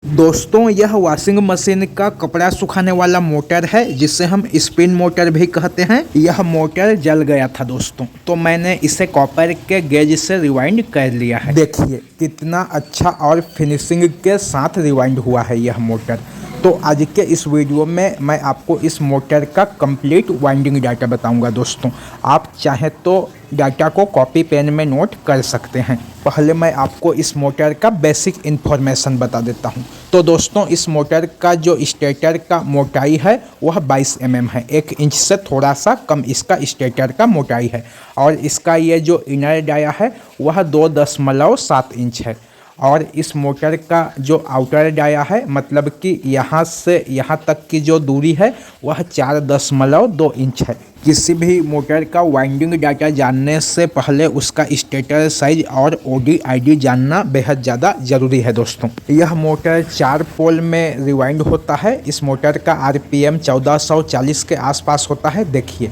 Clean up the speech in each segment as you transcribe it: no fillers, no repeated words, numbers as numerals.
दोस्तों यह washing machine का कपड़ा सुखाने वाला मोटर है जिसे हम स्पिन मोटर भी कहते हैं। यह मोटर जल गया था दोस्तों, तो मैंने इसे कॉपर के गेज से रिवाइंड कर लिया है। देखिए कितना अच्छा और फिनिशिंग के साथ रिवाइंड हुआ है यह मोटर। तो आज के इस वीडियो में मैं आपको इस मोटर का कंप्लीट वाइंडिंग डाटा बताऊंगा दोस्तों। आप चाहें तो डाटा को कॉपी पेन में नोट कर सकते हैं। पहले मैं आपको इस मोटर का बेसिक इन्फॉर्मेशन बता देता हूं। तो दोस्तों इस मोटर का जो स्टेटर का मोटाई है वह 22 mm है। 1 इंच से थोड़ा सा कम इसका स्टेटर का मोटाई है। और इसका ये जो इनर डाया है वह 2.7 इंच है। और इस मोटर का जो आउटर डाया है, मतलब कि यहाँ से यहाँ तक की जो दूरी है वह 4.2 इंच है। किसी भी मोटर का वाइंडिंग डाटा जानने से पहले उसका स्टेटर साइज और OD/ID जानना बेहद ज़्यादा ज़रूरी है दोस्तों। यह मोटर 4 पोल में रिवाइंड होता है। इस मोटर का RPM 1440 के आसपास होता है। देखिए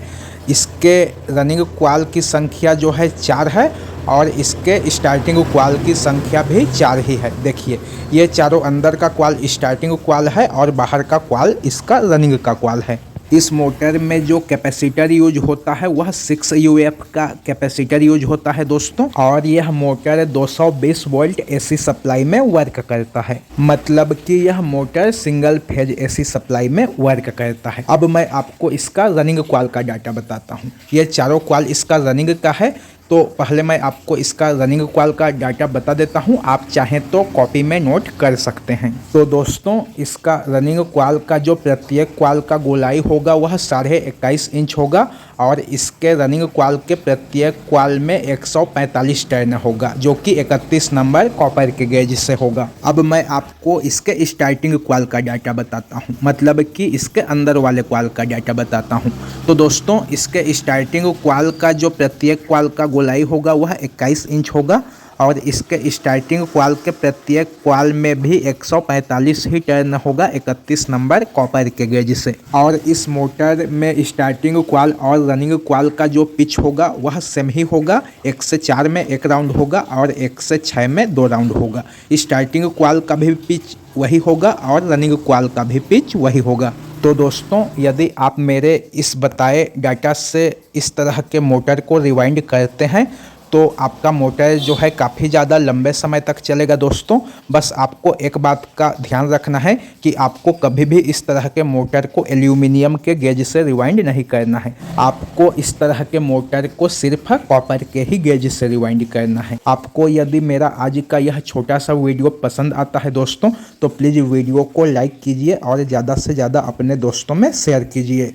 इसके रनिंग क्वाल की संख्या जो है 4 है और इसके स्टार्टिंग क्वाल की संख्या भी 4 ही है। देखिए ये चारों अंदर का क्वाल स्टार्टिंग क्वाल है और बाहर का क्वाल इसका रनिंग का क्वाल है। इस मोटर में जो कैपेसिटर यूज होता है वह 6 UF का कैपेसिटर यूज होता है दोस्तों। और यह मोटर 220 वोल्ट AC सप्लाई में वर्क करता है, मतलब कि यह motor single phase AC supply में वर्क करता है। अब मैं आपको इसका रनिंग क्वाल का डाटा बताता हूँ। ये चारों क्वाल इसका रनिंग का है। तो पहले मैं आपको इसका रनिंग क्वाल का डाटा बता देता हूं, आप चाहें तो कॉपी में नोट कर सकते हैं। तो दोस्तों इसका रनिंग क्वाल का जो प्रत्येक क्वाल का गोलाई होगा वह 21.5 इंच होगा। और इसके रनिंग क्वाल के प्रत्येक क्वाल में 145 टर्न होगा, जो कि 31 नंबर कॉपर के गेज से होगा। अब मैं आपको इसके स्टार्टिंग क्वाल का डाटा बताता हूँ, मतलब कि इसके अंदर वाले क्वाल का डाटा बताता हूँ। तो दोस्तों इसके स्टार्टिंग क्वाल का जो प्रत्येक क्वाल का गोलाई होगा वह 21 इंच होगा। और इसके स्टार्टिंग क्वाल के प्रत्येक क्वाल में भी 145 ही टर्न होगा, 31 नंबर कॉपर के गेज से। और इस मोटर में स्टार्टिंग क्वाल और रनिंग क्वाल का जो पिच होगा वह सेम ही होगा। 1 से 4 में 1 राउंड होगा और 1 से 6 में 2 राउंड होगा। स्टार्टिंग क्वाल का भी पिच वही होगा और रनिंग क्वाल का भी पिच वही होगा। तो दोस्तों यदि आप मेरे इस बताए डाटा से इस तरह के मोटर को रिवाइंड करते हैं तो आपका मोटर जो है काफ़ी ज़्यादा लंबे समय तक चलेगा दोस्तों। बस आपको एक बात का ध्यान रखना है कि आपको कभी भी इस तरह के मोटर को एल्यूमिनियम के गेज से रिवाइंड नहीं करना है। आपको इस तरह के मोटर को सिर्फ कॉपर के ही गेज से रिवाइंड करना है। आपको यदि मेरा आज का यह छोटा सा वीडियो पसंद आता है दोस्तों तो प्लीज़ वीडियो को लाइक कीजिए और ज़्यादा से ज़्यादा अपने दोस्तों में शेयर कीजिए।